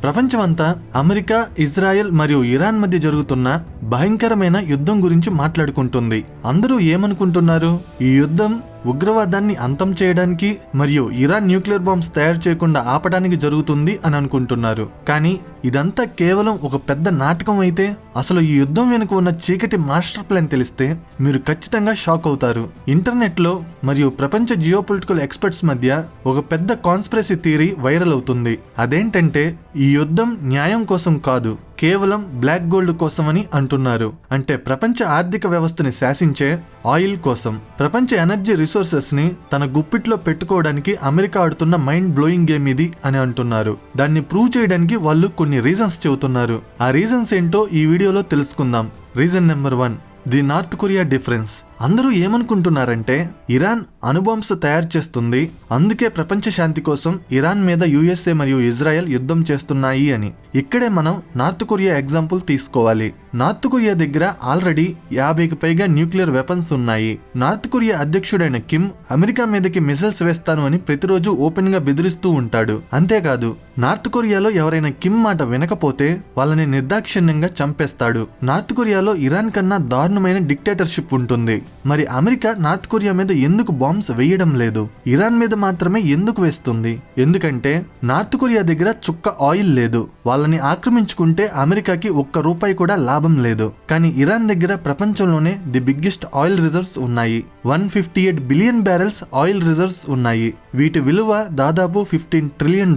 ప్రపంచమంతా America, Israel మరియు Iran మధ్య జరుగుతున్న భయంకరమైన యుద్ధం గురించి మాట్లాడుకుంటుంది. అందరూ ఏమనుకుంటున్నారు? ఈ యుద్ధం ఉగ్రవాదాన్ని అంతం చేయడానికి మరియు ఇరాన్ న్యూక్లియర్ బాంబ్స్ తయారు చేయకుండా ఆపడానికి జరుగుతుంది అని అనుకుంటున్నారు. కానీ ఇదంతా కేవలం ఒక పెద్ద నాటకం అయితే అసలు ఈ యుద్ధం వెనుక ఉన్న చీకటి మాస్టర్ ప్లాన్ తెలిస్తే మీరు ఖచ్చితంగా షాక్ అవుతారు. ఇంటర్నెట్ లో మరియు ప్రపంచ జియోపొలిటికల్ ఎక్స్పర్ట్స్ మధ్య ఒక పెద్ద కాన్స్పిరసీ థియరీ వైరల్ అవుతుంది. అదేంటంటే ఈ యుద్ధం న్యాయం కోసం కాదు, కేవలం బ్లాక్ గోల్డ్ కోసమని అంటున్నారు. అంటే ప్రపంచ ఆర్థిక వ్యవస్థని శాసించే ఆయిల్ కోసం, ప్రపంచ ఎనర్జీ రిసోర్సెస్ ని తన గుప్పిట్లో పెట్టుకోవడానికి అమెరికా ఆడుతున్న మైండ్ బ్లోయింగ్ గేమ్ ఇది అని అంటున్నారు. దాన్ని ప్రూవ్ చేయడానికి వాళ్ళు కొన్ని రీజన్స్ చెబుతున్నారు. ఆ రీజన్స్ ఏంటో ఈ వీడియోలో తెలుసుకుందాం. Reason number 1, the north Korea difference. అందరూ ఏమనుకుంటున్నారంటే ఇరాన్ అణుబాంబ్స్ తయారు చేస్తుంది, అందుకే ప్రపంచ శాంతి కోసం ఇరాన్ మీద యుఎస్ఏ మరియు ఇజ్రాయెల్ యుద్ధం చేస్తున్నాయి అని. ఇక్కడే మనం నార్త్ కొరియా ఎగ్జాంపుల్ తీసుకోవాలి. నార్త్ కొరియా దగ్గర ఆల్రెడీ 50కి పైగా న్యూక్లియర్ వెపన్స్ ఉన్నాయి. నార్త్ కొరియా అధ్యక్షుడైన కిమ్ అమెరికా మీదకి మిసైల్స్ వేస్తాను అని ప్రతిరోజు ఓపెన్ గా బెదిరిస్తూ ఉంటాడు. అంతేకాదు నార్త్ కొరియాలో ఎవరైనా కిమ్ మాట వినకపోతే వాళ్ళని నిర్దాక్షిణ్యంగా చంపేస్తాడు. నార్త్ కొరియాలో ఇరాన్ కన్నా దారుణమైన డిక్టేటర్షిప్ ఉంటుంది. మరి అమెరికా నార్త్ కొరియా మీద ఎందుకు బాంబ్స్ వేయడం లేదు? ఇరాన్ మీద మాత్రమే ఎందుకు వేస్తుంది? ఎందుకంటే నార్త్ కొరియా దగ్గర చుక్క ఆయిల్ లేదు. వాళ్ళని ఆక్రమించుకుంటే అమెరికాకి ఒక్క రూపాయి కూడా లాభం లేదు. కానీ ఇరాన్ దగ్గర ప్రపంచంలోనే ది బిగ్గెస్ట్ ఆయిల్ రిజర్వ్స్ ఉన్నాయి. 158 బిలియన్ బ్యారెల్స్ ఆయిల్ రిజర్వ్స్ ఉన్నాయి. వీటి విలువ దాదాపు $15 ట్రిలియన్.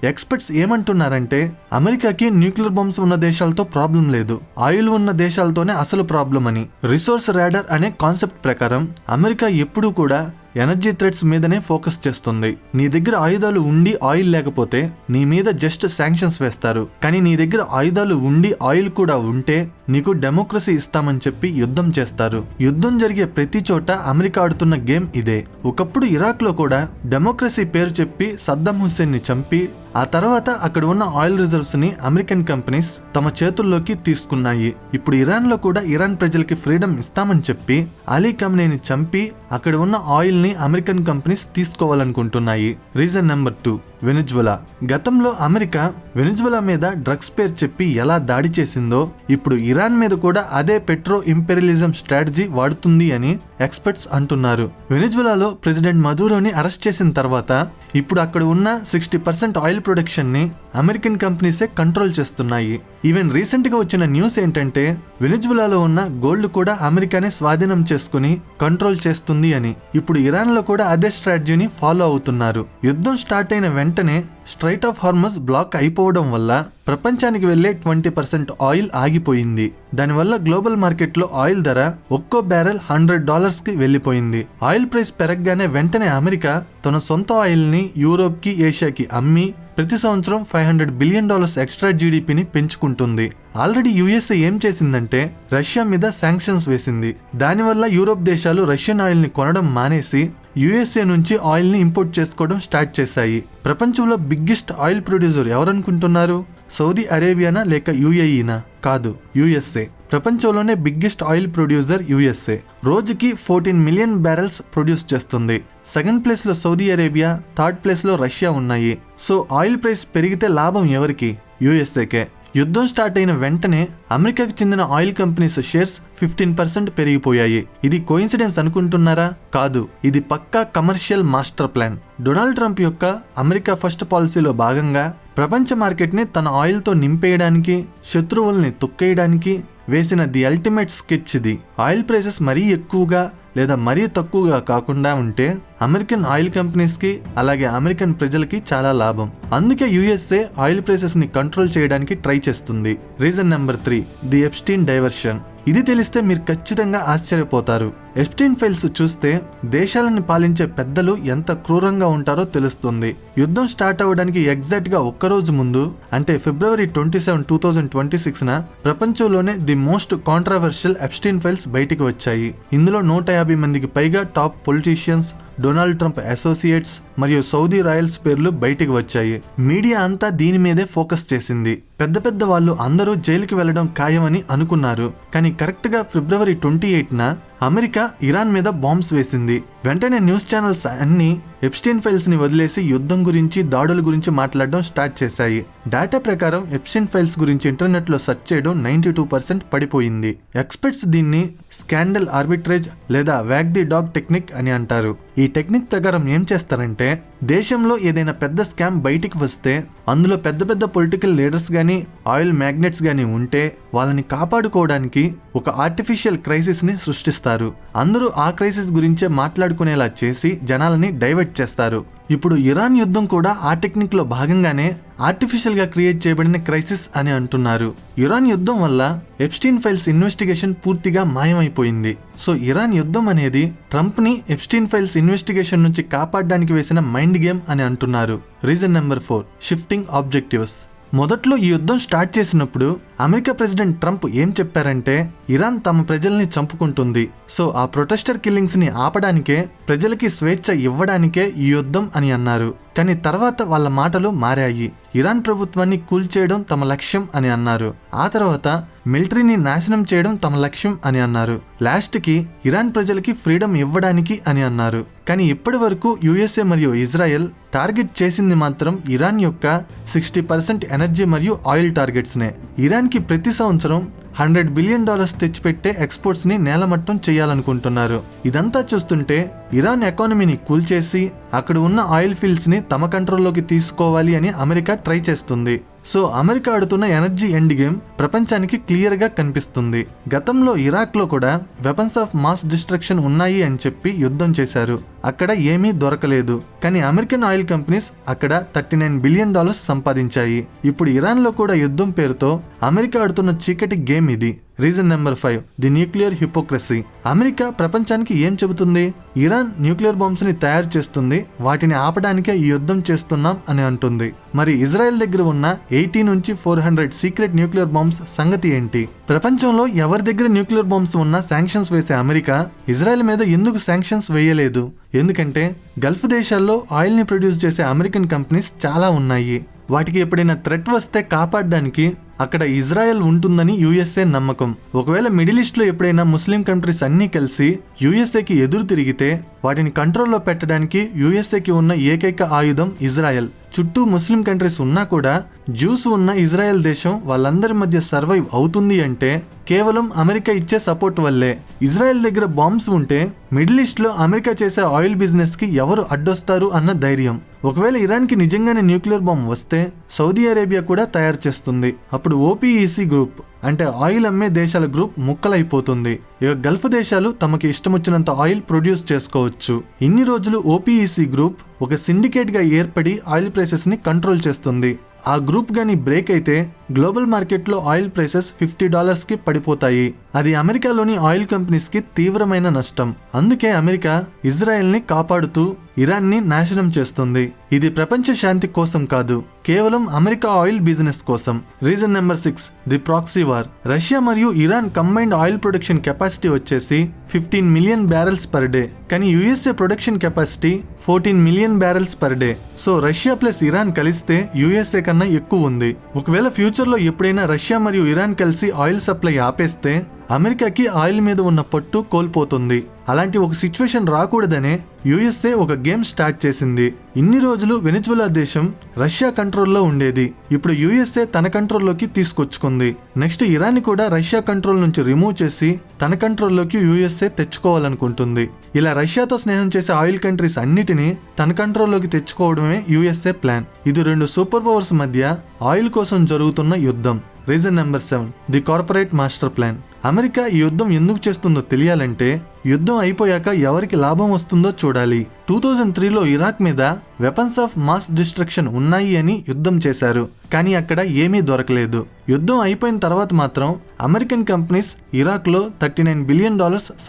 ఎక్స్పర్ట్స్ ఏమంటున్నారంటే అమెరికాకి న్యూక్లియర్ బాంబ్స్ ఉన్న దేశాలతో ప్రాబ్లం లేదు, ఆయిల్ ఉన్న దేశాలతోనే అసలు ప్రాబ్లం అని. రిసోర్స్ రాడర్ అనే కాన్సెప్ట్ ప్రకారం అమెరికా ఎప్పుడూ కూడా ఎనర్జీ థ్రెట్స్ మీదనే ఫోకస్ చేస్తుంది. నీ దగ్గర ఆయుధాలు ఉండి ఆయిల్ లేకపోతే నీ మీద జస్ట్ శాంక్షన్స్ వేస్తారు. కానీ నీ దగ్గర ఆయుధాలు ఉండి ఆయిల్ కూడా ఉంటే నీకు డెమోక్రసీ ఇస్తామని చెప్పి యుద్ధం చేస్తారు. యుద్ధం జరిగే ప్రతి చోట అమెరికా ఆడుతున్న గేమ్ ఇదే. ఒకప్పుడు ఇరాక్ లో కూడా డెమోక్రసీ పేరు చెప్పి సద్దాం హుస్సేన్ ని చంపి ఆ తర్వాత అక్కడ ఉన్న ఆయిల్ రిజర్వ్స్ ని అమెరికన్ కంపెనీస్ తమ చేతుల్లోకి తీసుకున్నాయి. ఇప్పుడు ఇరాన్ లో కూడా ఇరాన్ ప్రజలకి ఫ్రీడమ్ ఇస్తామని చెప్పి అలీ ఖమ్నేని చంపి అక్కడ ఉన్న ఆయిల్ ని అమెరికన్ కంపెనీస్ తీసుకోవాలనుకుంటున్నాయి. Reason number 2, Venezuela. గతంలో అమెరికా వెనిజువలా మీద డ్రగ్స్ పేరు చెప్పి ఎలా దాడి చేసిందో ఇప్పుడు ఇరాన్ మీద కూడా అదే పెట్రో ఇంపెరియలిజం స్ట్రాటజీ వాడుతుంది అని ఎక్స్పర్ట్స్ అంటున్నారు. వెనిజువలాలో ప్రెసిడెంట్ మదూరోని అరెస్ట్ చేసిన తర్వాత ఇప్పుడు అక్కడ ఉన్న 60% ఆయిల్ ప్రొడక్షన్ ని అమెరికన్ కంపెనీసే కంట్రోల్ చేస్తున్నాయి. ఈవెన్ రీసెంట్ గా వచ్చిన న్యూస్ ఏంటంటే వెనిజువలాలో ఉన్న గోల్డ్ కూడా అమెరికానే స్వాధీనం చేసుకుని కంట్రోల్ చేస్తుంది అని. ఇప్పుడు ఇరాన్ లో కూడా అదే స్ట్రాటజీని ఫాలో అవుతున్నారు. యుద్ధం స్టార్ట్ అయిన వెంటనే స్ట్రైట్ ఆఫ్ హార్మస్ బ్లాక్ అయిపోవడం వల్ల ప్రపంచానికి వెళ్లే 20% ఆయిల్ ఆగిపోయింది. దానివల్ల గ్లోబల్ మార్కెట్ లో ఆయిల్ ధర ఒక్కో బ్యారెల్ $100 కి వెళ్లిపోయింది. ఆయిల్ ప్రైస్ పెరగగానే వెంటనే అమెరికా తన సొంత ఆయిల్ ని యూరోప్ కి, ఏషియాకి అమ్మి ప్రతి సంవత్సరం $500 బిలియన్ ఎక్స్ట్రా జీడీపీని పెంచుకుంటుంది. ఆల్రెడీ యుఎస్ఏ ఏం చేసిందంటే రష్యా మీద శాంక్షన్స్ వేసింది. దానివల్ల యూరోప్ దేశాలు రష్యన్ ఆయిల్ ని కొనడం మానేసి యుఎస్ఏ నుంచి ఆయిల్ ని ఇంపోర్ట్ చేసుకోవడం స్టార్ట్ చేశాయి. ప్రపంచంలో బిగ్గెస్ట్ ఆయిల్ ప్రొడ్యూసర్ ఎవరనుకుంటున్నారు? సౌదీ అరేబియానా లేక యుఏఈనా? కాదు, యుఎస్ఏ. ప్రపంచంలోనే బిగ్గెస్ట్ ఆయిల్ ప్రొడ్యూసర్ యుఎస్ఏ. రోజుకి 14 మిలియన్ బ్యారెల్స్ ప్రొడ్యూస్ చేస్తుంది. సెకండ్ ప్లేస్ లో సౌదీ అరేబియా, థర్డ్ ప్లేస్ లో రష్యా ఉన్నాయి. సో ఆయిల్ ప్రైస్ పెరిగితే లాభం ఎవరికి? యుఎస్ఏకే. యుద్ధం స్టార్ట్ అయిన వెంటనే అమెరికాకు చెందిన ఆయిల్ కంపెనీస్ షేర్స్ 15% పెరిగిపోయాయి. ఇది కోయిన్సిడెన్స్ అనుకుంటున్నారా? కాదు, ఇది పక్కా commercial master plan. Donald Trump యొక్క అమెరికా ఫస్ట్ పాలసీలో భాగంగా ప్రపంచ మార్కెట్ ని తన ఆయిల్ తో నింపేయడానికి, శత్రువుల్ని తొక్కేయడానికి వేసిన ది అల్టిమేట్ స్కెచ్ ఇది. ఆయిల్ ప్రైసెస్ మరీ ఎక్కువగా లేదా మరీ తక్కువగా కాకుండా ఉంటే అమెరికన్ ఆయిల్ కంపెనీస్ కి అలాగే అమెరికన్ ప్రజలకి చాలా లాభం. అందుకే యుఎస్ఏ ఆయిల్ ప్రైసెస్ ని కంట్రోల్ చేయడానికి ట్రై చేస్తుంది. Reason number 3, the Epstein diversion. ఇది తెలిస్తే మీరు ఖచ్చితంగా ఆశ్చర్యపోతారు. ఎప్స్టీన్ ఫైల్స్ చూస్తే దేశాలను పాలించే పెద్దలు ఎంత క్రూరంగా ఉంటారో తెలుస్తుంది. యుద్ధం స్టార్ట్ అవ్వడానికి ఎగ్జాక్ట్ గా ఒక్కరోజు ముందు అంటే ఫిబ్రవరి 27, 2026 ప్రపంచంలోనే the most controversial Epstein files బయటికి వచ్చాయి. ఇందులో 150 మందికి పైగా top politicians, Donald Trump associates మరియు సౌదీ రాయల్స్ పేర్లు బయటికి వచ్చాయి. మీడియా అంతా దీని మీదే ఫోకస్ చేసింది. పెద్ద పెద్ద వాళ్ళు అందరూ జైలుకి వెళ్లడం ఖాయమని అనుకున్నారు. కానీ కరెక్ట్ గా ఫిబ్రవరి 28న అమెరికా ఇరాన్ మీద బాంబ్స్ వేసింది. వెంటనే న్యూస్ ఛానల్స్ అన్ని ఎప్స్టీన్ ఫైల్స్ ని వదిలేసి యుద్ధం గురించి, దాడుల గురించి మాట్లాడడం స్టార్ట్ చేశాయి. డేటా ప్రకారం ఎప్స్టీన్ ఫైల్స్ గురించి ఇంటర్నెట్ లో సెర్చ్ చేయడం 92% పడిపోయింది. ఎక్స్పర్ట్స్ దీన్ని స్కాండల్ ఆర్బిట్రేజ్ లేదా వ్యాగ్ ది డాగ్ టెక్నిక్ అని అంటారు. ఈ టెక్నిక్ ప్రకారం ఏం చేస్తారంటే, దేశంలో ఏదైనా పెద్ద స్కామ్ బయటికి వస్తే అందులో పెద్ద పెద్ద పొలిటికల్ లీడర్స్ గానీ, ఆయిల్ మ్యాగ్నెట్స్ గానీ ఉంటే వాళ్ళని కాపాడుకోవడానికి ఒక ఆర్టిఫిషియల్ క్రైసిస్ ని సృష్టిస్తారు. అందరూ ఆ క్రైసిస్ గురించే మాట్లాడుకునేలా చేసి జనాలని డైవర్ట్ చేస్తారు. ఇప్పుడు ఇరాన్ యుద్ధం కూడా ఆ టెక్నిక్ లో భాగంగానే ఆర్టిఫిషియల్ గా క్రియేట్ చేయబడిన క్రైసిస్ అని అంటున్నారు. ఇరాన్ యుద్ధం వల్ల ఎప్స్టీన్ ఫైల్స్ ఇన్వెస్టిగేషన్ పూర్తిగా మాయమైపోయింది. సో ఇరాన్ యుద్ధం అనేది ట్రంప్ ని ఎప్స్టీన్ ఫైల్స్ ఇన్వెస్టిగేషన్ నుంచి కాపాడడానికి వేసిన మైండ్ గేమ్ అని అంటున్నారు. Reason number 4, shifting objectives. మొదట్లో ఈ యుద్ధం స్టార్ట్ చేసినప్పుడు అమెరికా ప్రెసిడెంట్ ట్రంప్ ఏం చెప్పారంటే, ఇరాన్ తమ ప్రజల్ని చంపుకుంటుంది, సో ఆ ప్రొటెస్టర్ కిల్లింగ్స్ ని ఆపడానికే, ప్రజలకి స్వేచ్ఛ ఇవ్వడానికే ఈ యుద్ధం అని అన్నారు. కానీ తర్వాత వాళ్ళ మాటలు మారాయి. ఇరాన్ ప్రభుత్వాన్ని కూల్చేయడం తమ లక్ష్యం అని అన్నారు. ఆ తర్వాత మిలిటరీని నాశనం చేయడం తమ లక్ష్యం అని అన్నారు. లాస్ట్ కి ఇరాన్ ప్రజలకి ఫ్రీడమ్ ఇవ్వడానికి అని అన్నారు. కానీ ఇప్పటి వరకు యుఎస్ఏ మరియు ఇజ్రాయెల్ టార్గెట్ చేసింది మాత్రం ఇరాన్ యొక్క 60% ఎనర్జీ మరియు ఆయిల్ టార్గెట్స్ నే. ఇరాన్ కి ప్రతి సంవత్సరం $100 బిలియన్ తెచ్చిపెట్టే ఎక్స్పోర్ట్స్ ని నేలమట్టం చేయాలనుకుంటున్నారు. ఇదంతా చూస్తుంటే ఇరాన్ ఎకానమీని కూల్చేసి అక్కడ ఉన్న ఆయిల్ ఫీల్డ్స్ ని తమ కంట్రోల్లోకి తీసుకోవాలి అని అమెరికా ట్రై చేస్తుంది. సో అమెరికా ఆడుతున్న ఎనర్జీ ఎండ్ గేమ్ ప్రపంచానికి క్లియర్ గా కనిపిస్తుంది. గతంలో ఇరాక్ లో కూడా వెపన్స్ ఆఫ్ మాస్ డిస్ట్రక్షన్ ఉన్నాయి అని చెప్పి యుద్ధం చేశారు. అక్కడ ఏమీ దొరకలేదు. కానీ అమెరికన్ ఆయిల్ కంపెనీస్ అక్కడ $39 బిలియన్ సంపాదించాయి. ఇప్పుడు ఇరాన్ లో కూడా యుద్ధం పేరుతో అమెరికా ఆడుతున్న చీకటి గేమ్ ఇది. Reason number 5, the nuclear hypocrisy. America ప్రపంచానికి ఏం చెబుతుంది? ఇరాన్ న్యూక్లియర్ బాంబ్స్ ని తయారు చేస్తుంది, వాటిని ఆపడానికే ఈ యుద్ధం చేస్తున్నాం అని అంటుంది. మరి ఇజ్రాయెల్ దగ్గర ఉన్న 80 నుంచి 400 సీక్రెట్ న్యూక్లియర్ బాంబ్స్ సంగతి ఏంటి? ప్రపంచంలో ఎవరి దగ్గర న్యూక్లియర్ బాంబ్స్ ఉన్నా శాంక్షన్స్ వేసే అమెరికా ఇజ్రాయెల్ మీద ఎందుకు శాంక్షన్స్ వేయలేదు? ఎందుకంటే గల్ఫ్ దేశాల్లో ఆయిల్ ని ప్రొడ్యూస్ చేసే అమెరికన్ కంపెనీస్ చాలా ఉన్నాయి. వాటికి ఎప్పుడైనా థ్రెట్ వస్తే కాపాడడానికి అక్కడ ఇజ్రాయెల్ ఉంటుందని యుఎస్ఏ నమ్మకం. ఒకవేళ మిడిల్ ఈస్ట్ లో ఎప్పుడైనా ముస్లిం కంట్రీస్ అన్ని కలిసి యుఎస్ఏకి ఎదురు తిరిగితే వాటిని కంట్రోల్లో పెట్టడానికి యుఎస్ఏకి ఉన్న ఏకైక ఆయుధం ఇజ్రాయెల్. చుట్టూ ముస్లిం కంట్రీస్ ఉన్నా కూడా జ్యూస్ ఉన్న ఇజ్రాయెల్ దేశం వాళ్ళందరి మధ్య సర్వైవ్ అవుతుంది అంటే కేవలం అమెరికా ఇచ్చే సపోర్ట్ వల్లే. ఇజ్రాయెల్ దగ్గర బాంబ్స్ ఉంటే మిడిల్ ఈస్ట్ లో అమెరికా చేసే ఆయిల్ బిజినెస్ కి ఎవరు అడ్డొస్తారు అన్న ధైర్యం. ఒకవేళ ఇరాన్ కి నిజంగానే న్యూక్లియర్ బాంబ్ వస్తే సౌదీ అరేబియా కూడా తయారు చేస్తుంది. అప్పుడు ఓపీఈసీ గ్రూప్ అంటే ఆయిల్ అమ్మే దేశాల గ్రూప్ ముక్కలైపోతుంది. ఇక గల్ఫ్ దేశాలు తమకి ఇష్టమొచ్చినంత ఆయిల్ ప్రొడ్యూస్ చేసుకోవచ్చు. ఇన్ని రోజులు ఓపీఈసీ గ్రూప్ ఒక సిండికేట్ గా ఏర్పడి ఆయిల్ ప్రైసెస్ ని కంట్రోల్ చేస్తుంది. ఆ గ్రూప్ గాని బ్రేక్ అయితే గ్లోబల్ మార్కెట్లో ఆయిల్ ప్రైసెస్ $50 కి పడిపోతాయి. అది అమెరికాలోని ఆయిల్ కంపెనీస్ కి తీవ్రమైన నష్టం. అందుకే అమెరికా ఇజ్రాయెల్ ని కాపాడుతూ ఇరాన్ ని నాశనం చేస్తుంది. ఇది ప్రపంచ శాంతి కోసం కాదు, కేవలం అమెరికా ఆయిల్ బిజినెస్ కోసం. Reason number 6, the proxy war. Russia మరియు Iran combined oil production capacity వచ్చేసి 15 మిలియన్ బ్యారెల్స్ పర్ డే. కానీ USA production capacity 14 million barrels per day. So Russia plus Iran కలిస్తే యుఎస్ఏ కన్నా ఎక్కువ ఉంది. ఒకవేళ ఫ్యూచర్ లో ఎప్పుడైనా రష్యా మరియు ఇరాన్ కలిసి ఆయిల్ సప్లై ఆపేస్తే అమెరికాకి ఆయిల్ మీద ఉన్న పట్టు కోల్పోతుంది. అలాంటి ఒక సిచ్యువేషన్ రాకూడదనే యుఎస్ఏ ఒక గేమ్ స్టార్ట్ చేసింది. ఇన్ని రోజులు వెనిజులా దేశం రష్యా కంట్రోల్లో ఉండేది. ఇప్పుడు యుఎస్ఏ తన కంట్రోల్లోకి తీసుకొచ్చుకుంది. నెక్స్ట్ ఇరాన్ కూడా రష్యా కంట్రోల్ నుంచి రిమూవ్ చేసి తన కంట్రోల్లోకి యుఎస్ఏ తెచ్చుకోవాలనుకుంటుంది. ఇలా రష్యాతో స్నేహం చేసే ఆయిల్ కంట్రీస్ అన్నిటినీ తన కంట్రోల్లోకి తెచ్చుకోవడమే యుఎస్ఏ ప్లాన్. ఇది రెండు సూపర్ పవర్స్ మధ్య ఆయిల్ కోసం జరుగుతున్న యుద్ధం. Reason number 7, the corporate master plan. America ఈ యుద్ధం ఎందుకు చేస్తుందో తెలియాలంటే యుద్ధం అయిపోయాక ఎవరికి లాభం వస్తుందో చూడాలి. 2003లో ఇరాక్ మీద వెపన్స్ ఆఫ్ మాస్ డిస్ట్రక్షన్ ఉన్నాయి అని యుద్ధం చేశారు. కానీ అక్కడ ఏమీ దొరకలేదు. యుద్ధం అయిపోయిన తర్వాత మాత్రం అమెరికన్ కంపెనీస్ ఇరాక్ లో $39 బిలియన్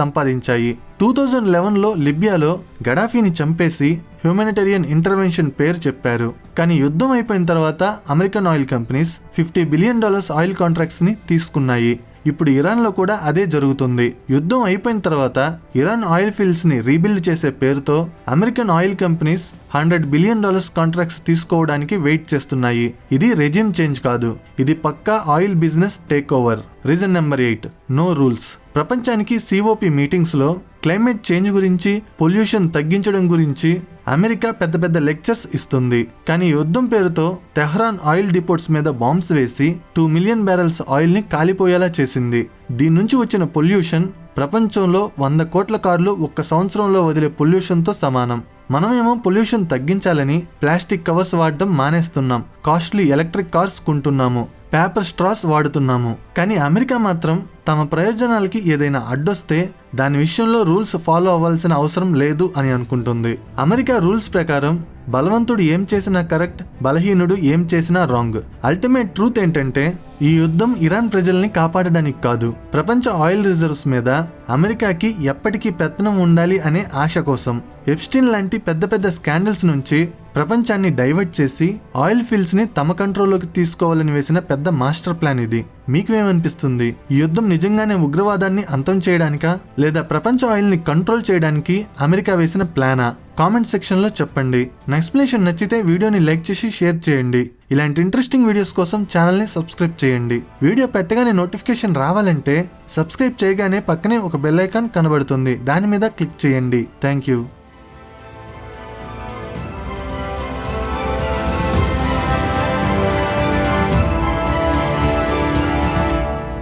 సంపాదించాయి. 2011లో లిబియాలో గడాఫీని చంపేసి హ్యూమానిటేరియన్ ఇంటర్వెన్షన్ పేరు చెప్పారు. కానీ యుద్ధం అయిపోయిన తర్వాత American oil companies $50 billion oil contracts ని తీసుకున్నాయి. ఇప్పుడు ఇరాన్ లో కూడా అదే జరుగుతుంది. యుద్ధం అయిపోయిన తర్వాత ఇరాన్ ఆయిల్ ఫీల్డ్స్ ని రీబిల్డ్ చేసే పేరుతో American oil companies $100 billion contracts తీసుకోవడానికి వెయిట్ చేస్తున్నాయి. ఇది రెజిమ్ చేంజ్ కాదు, ఇది పక్కా oil business take over. Reason number 8, no rules. ప్రపంచానికి COP మీటింగ్స్ లో క్లైమేట్ చేంజ్ గురించి, పొల్యూషన్ తగ్గించడం గురించి అమెరికా పెద్ద పెద్ద లెక్చర్స్ ఇస్తుంది. కానీ యుద్ధం పేరుతో తెహ్రాన్ ఆయిల్ డిపోట్స్ మీద బాంబ్స్ వేసి 2 మిలియన్ బ్యారెల్స్ ఆయిల్ ని కాలిపోయేలా చేసింది. దీని నుంచి వచ్చిన పొల్యూషన్ ప్రపంచంలో 100 కోట్ల కార్లు ఒక్క సంవత్సరంలో వదిలే పొల్యూషన్ తో సమానం. మనమేమో పొల్యూషన్ తగ్గించాలని ప్లాస్టిక్ కవర్స్ వాడడం మానేస్తున్నాం, కాస్ట్లీ ఎలక్ట్రిక్ కార్స్ కొంటున్నాము, పేపర్ స్ట్రాస్ వాడుతున్నాము. కానీ అమెరికా మాత్రం తమ ప్రయోజనాలకి ఏదైనా అడ్డొస్తే దాని విషయంలో రూల్స్ ఫాలో అవ్వాల్సిన అవసరం లేదు అని అనుకుంటుంది. అమెరికా రూల్స్ ప్రకారం బలవంతుడు ఏం చేసినా కరెక్ట్, బలహీనుడు ఏం చేసినా రాంగ్. అల్టిమేట్ ట్రూత్ ఏంటంటే ఈ యుద్ధం ఇరాన్ ప్రజల్ని కాపాడడానికి కాదు, ప్రపంచ ఆయిల్ రిజర్వ్స్ మీద అమెరికాకి ఎప్పటికీ పెత్తనం ఉండాలి అనే ఆశ కోసం. ఎప్స్టీన్ లాంటి పెద్ద పెద్ద స్కాండల్స్ నుంచి ప్రపంచాన్ని డైవర్ట్ చేసి ఆయిల్ ఫీల్డ్స్ ని తమ కంట్రోల్లోకి తీసుకోవాలని వేసిన పెద్ద మాస్టర్ ప్లాన్ ఇది. మీకు ఏమనిపిస్తుంది? ఈ యుద్ధం నిజంగానే ఉగ్రవాదాన్ని అంతం చేయడానికా, లేదా ప్రపంచ ఆయిల్ ని కంట్రోల్ చేయడానికి అమెరికా వేసిన ప్లానా? కామెంట్ సెక్షన్ లో చెప్పండి. నా ఎక్స్ప్లెనేషన్ నచ్చితే వీడియోని లైక్ చేసి షేర్ చేయండి. ఇలాంటి ఇంట్రెస్టింగ్ వీడియోస్ కోసం ఛానల్ ని సబ్స్క్రైబ్ చేయండి. వీడియో పెట్టగానే నోటిఫికేషన్ రావాలంటే సబ్స్క్రైబ్ చేయగానే పక్కనే ఒక బెల్ ఐకాన్ కనబడుతుంది, దాని మీద క్లిక్ చేయండి. Thank you.